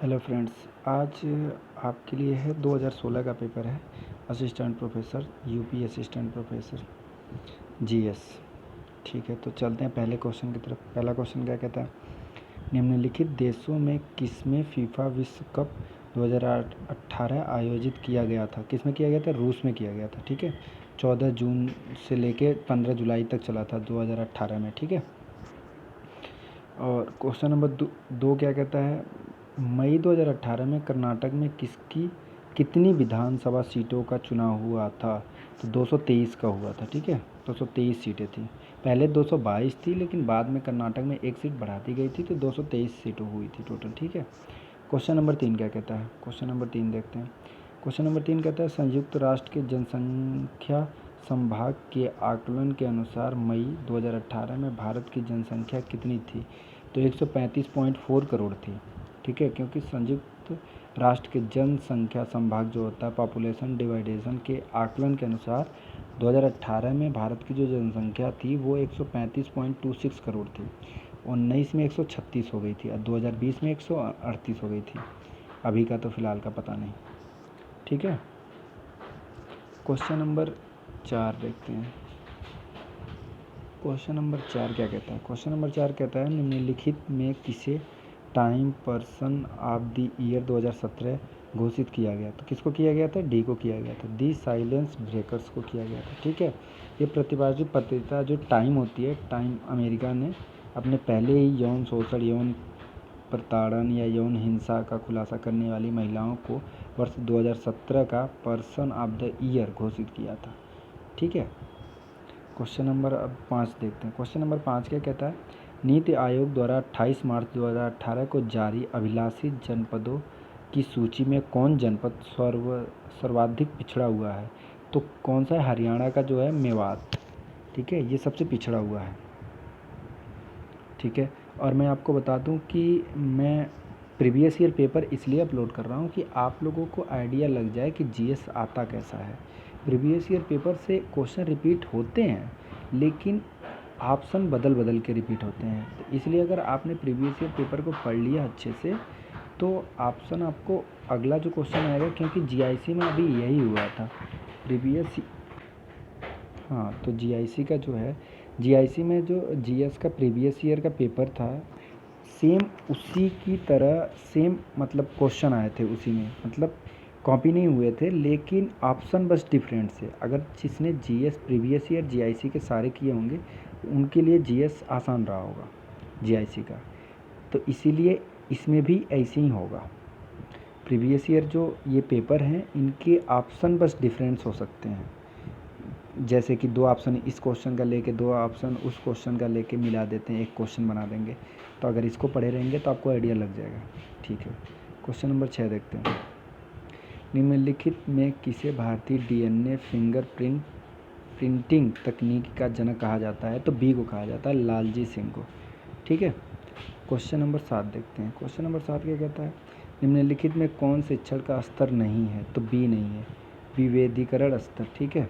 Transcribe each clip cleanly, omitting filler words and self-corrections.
Hello friends, आज आपके लिए है 2016 का पेपर है assistant professor UP assistant professor GS. ठीक है, तो चलते हैं पहले क्वेश्चन की तरफ। पहला क्वेश्चन क्या कहता है, निम्नलिखित देशों में किसमें फीफा विश्व कप 2018 आयोजित किया गया था। किसमें किया गया था? रूस में किया गया था। ठीक है, 14 जून से लेके 15 जुलाई तक चला था 2018 में। ठीक है, और क्वेश्चन नंबर दो क्या कहता है, मई 2018 में कर्नाटक में किसकी कितनी विधानसभा सीटों का चुनाव हुआ था? तो 223 का हुआ था। ठीक है, 223 सीटें थी। पहले 222 थी, लेकिन बाद में कर्नाटक में एक सीट बढ़ा दी गई थी, तो 223 सीटें हुई थी टोटल। ठीक है, क्वेश्चन नंबर 3 क्या कहता है, क्वेश्चन नंबर 3 देखते हैं। क्वेश्चन नंबर 3 कहता है, संयुक्त राष्ट्र के जनसंख्या संभाग के आकलन के अनुसार मई 2018 में भारत की जनसंख्या कितनी थी? तो 135.4 करोड़ थी। ठीक है, क्योंकि संयुक्त राष्ट्र के जनसंख्या संभाग जो होता है पॉपुलेशन डिवाइडेशन के आकलन के अनुसार 2018 में भारत की जो जनसंख्या थी वो 135.26 करोड़ थी। 19 में 136 हो गई थी और 2020 में 138 हो गई थी। अभी का तो फ़िलहाल का पता नहीं। ठीक है, क्वेश्चन नंबर 4 देखते हैं। क्वेश्चन नंबर 4 क्या कहता है, क्वेश्चन नंबर 4 कहता है, निम्नलिखित में किसे time person of the year 2017 घोषित किया गया? तो किसको किया गया था? डी को किया गया था, दी साइलेंस ब्रेकर्स को किया गया था। ठीक है, ये प्रतिभागी पत्रिका जो टाइम होती है, टाइम अमेरिका ने अपने पहले ही यौन शोषण, यौन प्रताड़न या यौन हिंसा का खुलासा करने वाली महिलाओं को वर्ष 2017 का पर्सन ऑफ द ईयर घोषित किया था। ठीक है, क्वेश्चन नंबर अब 5 देखते हैं। क्वेश्चन नंबर 5 क्या कहता है, नीति आयोग द्वारा 28 मार्च 2018 को जारी अभिलाषी जनपदों की सूची में कौन जनपद सर्वाधिक पिछड़ा हुआ है? तो कौन सा है? हरियाणा का जो है मेवात। ठीक है, ये सबसे पिछड़ा हुआ है। ठीक है, और मैं आपको बता दूं कि मैं प्रीवियस ईयर पेपर इसलिए अपलोड कर रहा हूँ कि आप लोगों को आइडिया लग जाए कि जीएस आता कैसा है। प्रीवियस ईयर पेपर से क्वेश्चन रिपीट होते हैं, लेकिन ऑप्शन बदल बदल के रिपीट होते हैं। तो इसलिए अगर आपने प्रीवियस ईयर पेपर को पढ़ लिया अच्छे से, तो ऑप्शन आपको अगला जो क्वेश्चन आएगा, क्योंकि जीआईसी में अभी यही हुआ था प्रीवियस। हाँ, तो जीआईसी का जो है, जीआईसी में जो जीएस का प्रीवियस ईयर का पेपर था, सेम उसी की तरह सेम मतलब क्वेश्चन आए थे उसी में, मतलब कॉपी नहीं हुए थे, लेकिन ऑप्शन बस डिफरेंट से। अगर जिसने जीएस प्रीवियस ईयर जीआईसी के सारे किए होंगे, उनके लिए जीएस आसान रहा होगा जीआईसी का। तो इसीलिए इसमें भी ऐसे ही होगा। प्रीवियस ईयर जो ये पेपर हैं, इनके ऑप्शन बस डिफरेंस हो सकते हैं। जैसे कि 2 ऑप्शन इस क्वेश्चन का लेके 2 ऑप्शन उस क्वेश्चन का लेके मिला देते हैं, एक क्वेश्चन बना देंगे। तो अगर इसको पढ़े रहेंगे तो आपको आइडिया लग जाएगा। ठीक है, क्वेश्चन नंबर 6 देखते हैं। निम्नलिखित में किसे भारतीय डीएनए प्रिंटिंग तकनीक का जनक कहा जाता है? तो बी को कहा जाता है, लालजी सिंह को। ठीक है, क्वेश्चन नंबर 7 देखते हैं। क्वेश्चन नंबर 7 क्या कहता है, निम्नलिखित में कौन शिक्षण का स्तर नहीं है? तो बी नहीं है, विवेदीकरण स्तर। ठीक है,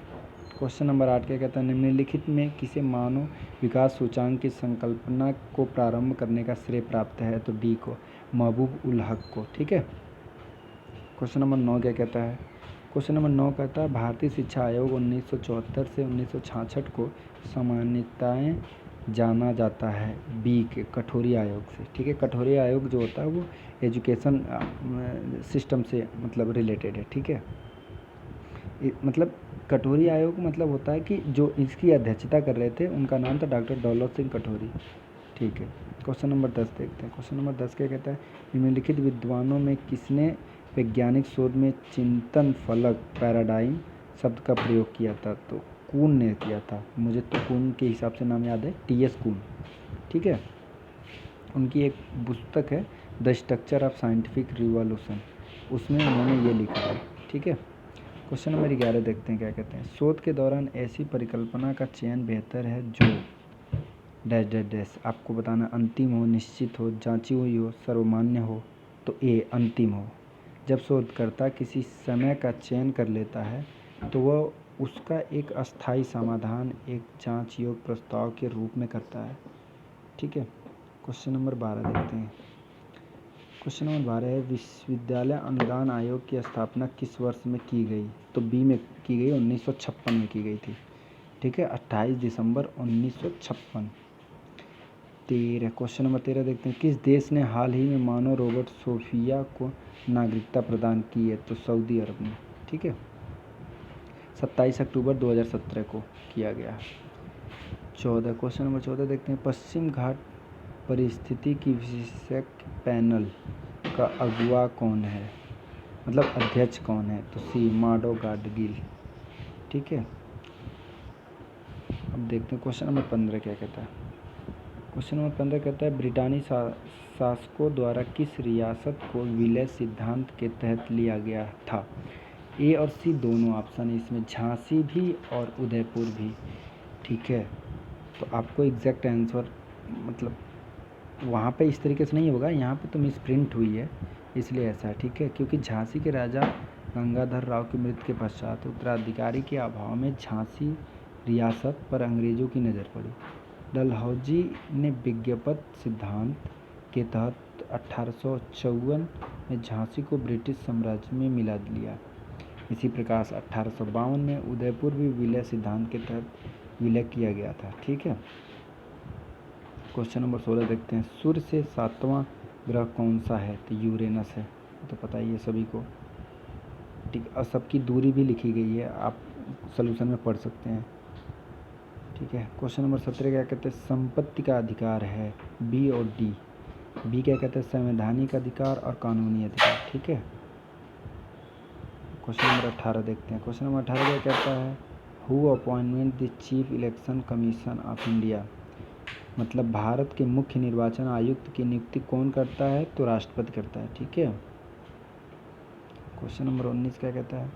क्वेश्चन नंबर 8 क्या कहता है, निम्नलिखित में किसे मानव विकास सूचांक की संकल्पना को प्रारंभ करने का श्रेय प्राप्त है? तो डी को, महबूब उल हक को। ठीक है, क्वेश्चन नंबर 9 क्या कहता है, क्वेश्चन नंबर 9 कहता है, भारतीय शिक्षा आयोग 1974 से 1966 को सामान्यताएँ जाना जाता है? बी के, कठोरी आयोग से। ठीक है, कठोरी आयोग जो होता है वो एजुकेशन सिस्टम से मतलब रिलेटेड है। ठीक है, मतलब कटोरी आयोग मतलब होता है कि जो इसकी अध्यक्षता कर रहे थे उनका नाम था डॉक्टर दौलत सिंह कटोरी। ठीक है, क्वेश्चन नंबर 10 देखते हैं। क्वेश्चन नंबर 10 क्या कहता है, निम्नलिखित विद्वानों में किसने वैज्ञानिक शोध में चिंतन फलक पैराडाइम शब्द का प्रयोग किया था? तो कून ने किया था। मुझे तो कून के हिसाब से नाम याद है, टीएस कून। ठीक है, उनकी एक पुस्तक है the structure of scientific revolution, उसमें उन्होंने ये लिखा है। ठीक है, क्वेश्चन नंबर 11 देखते हैं क्या कहते हैं, शोध के दौरान ऐसी परिकल्पना का चयन बेहतर है जो डैश डैश डैश, आपको बताना अंतिम हो, निश्चित हो, जांची हुई हो, सर्वमान्य हो। तो ए अंतिम हो। जब शोधकर्ता किसी समय का चयन कर लेता है तो वह उसका एक अस्थायी समाधान एक जांच योग्य प्रस्ताव के रूप में करता है। ठीक है, क्वेश्चन नंबर 12 देखते हैं। क्वेश्चन नंबर 12 है विश्वविद्यालय अनुदान आयोग की स्थापना किस वर्ष में की गई? तो बी में की गई, 1956 में की गई थी। ठीक है, 28 दिसंबर 1956। क्वेश्चन नंबर 13 देखते हैं, किस देश ने हाल ही में मानव रोबोट सोफिया को नागरिकता प्रदान की है? तो सऊदी अरब ने। ठीक है, 27 अक्टूबर 2017 को किया गया। 14 क्वेश्चन नंबर 14 देखते हैं, पश्चिम घाट पारिस्थितिकी विशेषज्ञ पैनल का अगुवा कौन है, मतलब अध्यक्ष कौन है? तो सी माडो गाडगिल। ठीक है, अब देखते हैं क्वेश्चन नंबर 15 क्या कहता है। क्वेश्चन नंबर 15 कहता है, ब्रिटानी शासकों द्वारा किस रियासत को विलय सिद्धांत के तहत लिया गया था? ए और सी दोनों ऑप्शन है इसमें, झांसी भी और उदयपुर भी। ठीक है, तो आपको एग्जैक्ट आंसर मतलब वहाँ पे इस तरीके से नहीं होगा, यहाँ पे तो मिसप्रिंट हुई है इसलिए ऐसा है। ठीक है, क्योंकि झांसी के राजा गंगाधर राव की मृत्यु के पश्चात उत्तराधिकारी के अभाव में झांसी रियासत पर अंग्रेजों की नज़र पड़ी। डलहौजी ने विज्ञापन सिद्धांत के तहत 1854 में झांसी को ब्रिटिश साम्राज्य में मिला लिया। इसी प्रकार 1852 में उदयपुर भी विलय सिद्धांत के तहत विलय किया गया था। ठीक है, क्वेश्चन नंबर 16 देखते हैं, सूर्य से 7वां ग्रह कौन सा है? तो यूरेनस है, तो पता ही है सभी को। ठीक, और सबकी दूरी भी लिखी गई है, आप सॉल्यूशन में पढ़ सकते हैं। ठीक है, क्वेश्चन नंबर 17 क्या कहते हैं, संपत्ति का अधिकार है? बी और डी। बी क्या कहते हैं, संवैधानिक अधिकार और कानूनी अधिकार। ठीक है, क्वेश्चन नंबर 18 देखते हैं। क्वेश्चन नंबर 18 क्या कहता है, who appointment the chief election commission of India, मतलब भारत के मुख्य निर्वाचन आयुक्त की नियुक्ति कौन करता है? तो राष्ट्रपति करता है। ठीक है, क्वेश्चन नंबर 19 क्या कहता है,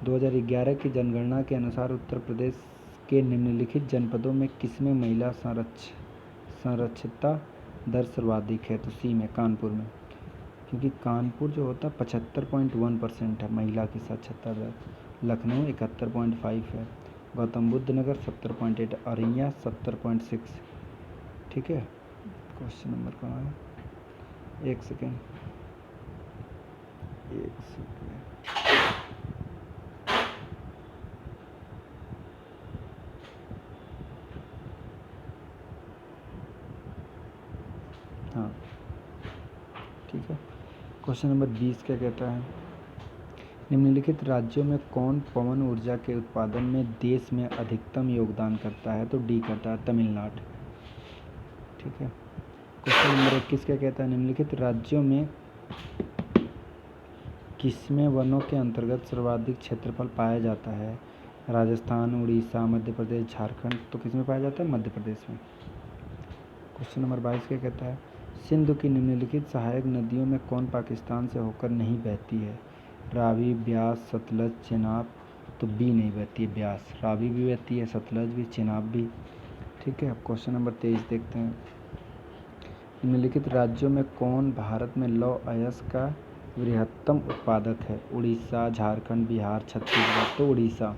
2011 की जनगणना के अनुसार उत्तर प्रदेश के निम्नलिखित जनपदों में किसमें महिला साक्षरता दर सर्वाधिक है? तो सी में, कानपुर में, क्योंकि कानपुर जो होता है 75.1% है महिला की साक्षरता दर। लखनऊ 71.5 है, गौतम बुद्ध नगर 70.8, औरैया 70.6। ठीक है, क्वेश्चन नंबर कहाँ है, एक सेकेंड। हाँ, ठीक है, क्वेश्चन नंबर 20 क्या कहता है, निम्नलिखित राज्यों में कौन पवन ऊर्जा के उत्पादन में देश में अधिकतम योगदान करता है? तो डी करता है, तमिलनाडु। ठीक है, क्वेश्चन नंबर 21 क्या कहता है, निम्नलिखित राज्यों में किसमें वनों के अंतर्गत सर्वाधिक क्षेत्रफल पाया जाता है? राजस्थान, उड़ीसा, मध्य प्रदेश, झारखंड। तो किसमें पाया जाता है? मध्य प्रदेश में। क्वेश्चन नंबर 22 क्या कहता है, सिंधु की निम्नलिखित सहायक नदियों में कौन पाकिस्तान से होकर नहीं बहती है? रावी, ब्यास, सतलज, चेनाब। तो बी नहीं बहती है, ब्यास। रावी भी बहती है, सतलज भी, चेनाब भी। ठीक है, अब क्वेश्चन नंबर 23 देखते हैं, निम्नलिखित राज्यों में कौन भारत में लौह अयस्क का बृहत्तम उत्पादक है? उड़ीसा, झारखंड, बिहार, छत्तीसगढ़। तो उड़ीसा।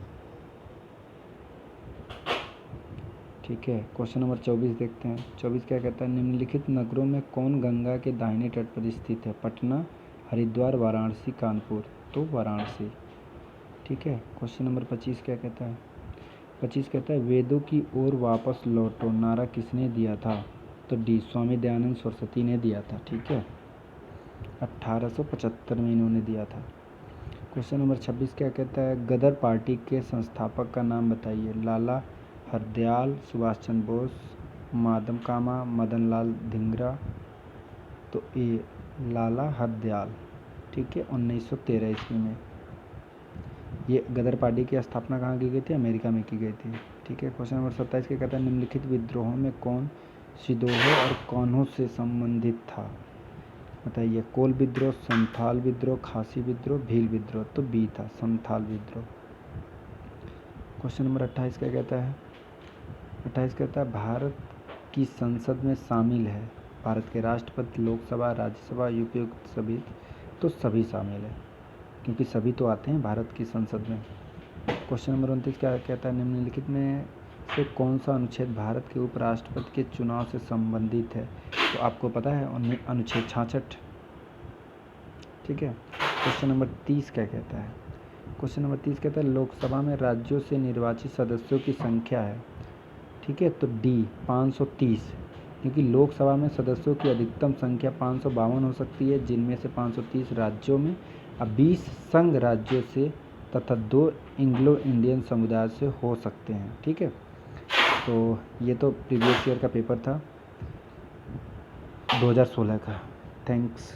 ठीक है, क्वेश्चन नंबर 24 देखते हैं। 24 क्या कहता है, निम्नलिखित नगरों में कौन गंगा के दाहिने तट पर स्थित है? पटना, हरिद्वार, वाराणसी, कानपुर। तो वाराणसी। ठीक है, क्वेश्चन नंबर 25 क्या कहता है, 25 कहता है, वेदों की ओर वापस लौटो नारा किसने दिया था? तो डी, स्वामी दयानंद सरस्वती ने दिया था। ठीक है, 1875 में इन्होंने दिया था। क्वेश्चन नंबर 26 क्या कहता है, गदर पार्टी के संस्थापक का नाम बताइए? लाला हरदयाल, सुभाष चंद्र बोस, माधव कामा, मदन लाल धिंगरा। तो ए, लाला हरदयाल। ठीक है, 1913 ईस्वी में ये गदर पार्टी की स्थापना कहाँ की गई थी? अमेरिका में की गई थी। ठीक है, क्वेश्चन नंबर 27 क्या कहता है, निम्नलिखित विद्रोहों में कौन सिदोहो और कौनों से संबंधित था? बताइए, कोल विद्रोह, संथाल विद्रोह, खासी विद्रोह, भील विद्रोह। तो बी था, संथाल विद्रोह। क्वेश्चन नंबर 28 क्या कहता है, 28 कहता है, भारत की संसद में शामिल है भारत के राष्ट्रपति, लोकसभा, राज्यसभा, उपयुक्त सभी। तो सभी शामिल है, क्योंकि सभी तो आते हैं भारत की संसद में। क्वेश्चन नंबर 29 क्या कहता है, निम्नलिखित में से कौन सा अनुच्छेद भारत के उपराष्ट्रपति के चुनाव से संबंधित है? तो आपको पता है अनुच्छेद 66। ठीक है। क्वेश्चन नंबर 30 क्या कहता है? क्वेश्चन नंबर 30 कहता है लोकसभा में राज्यों से निर्वाचित सदस्यों की संख्या है, ठीक है, तो डी 530, क्योंकि लोकसभा में सदस्यों की अधिकतम संख्या 552 हो सकती है, जिनमें से 530 राज्यों में और 20 संघ राज्यों से तथा 2 एंग्लो इंडियन समुदाय से हो सकते हैं, ठीक है। तो ये तो प्रीवियस ईयर का पेपर था 2016 का। थैंक्स।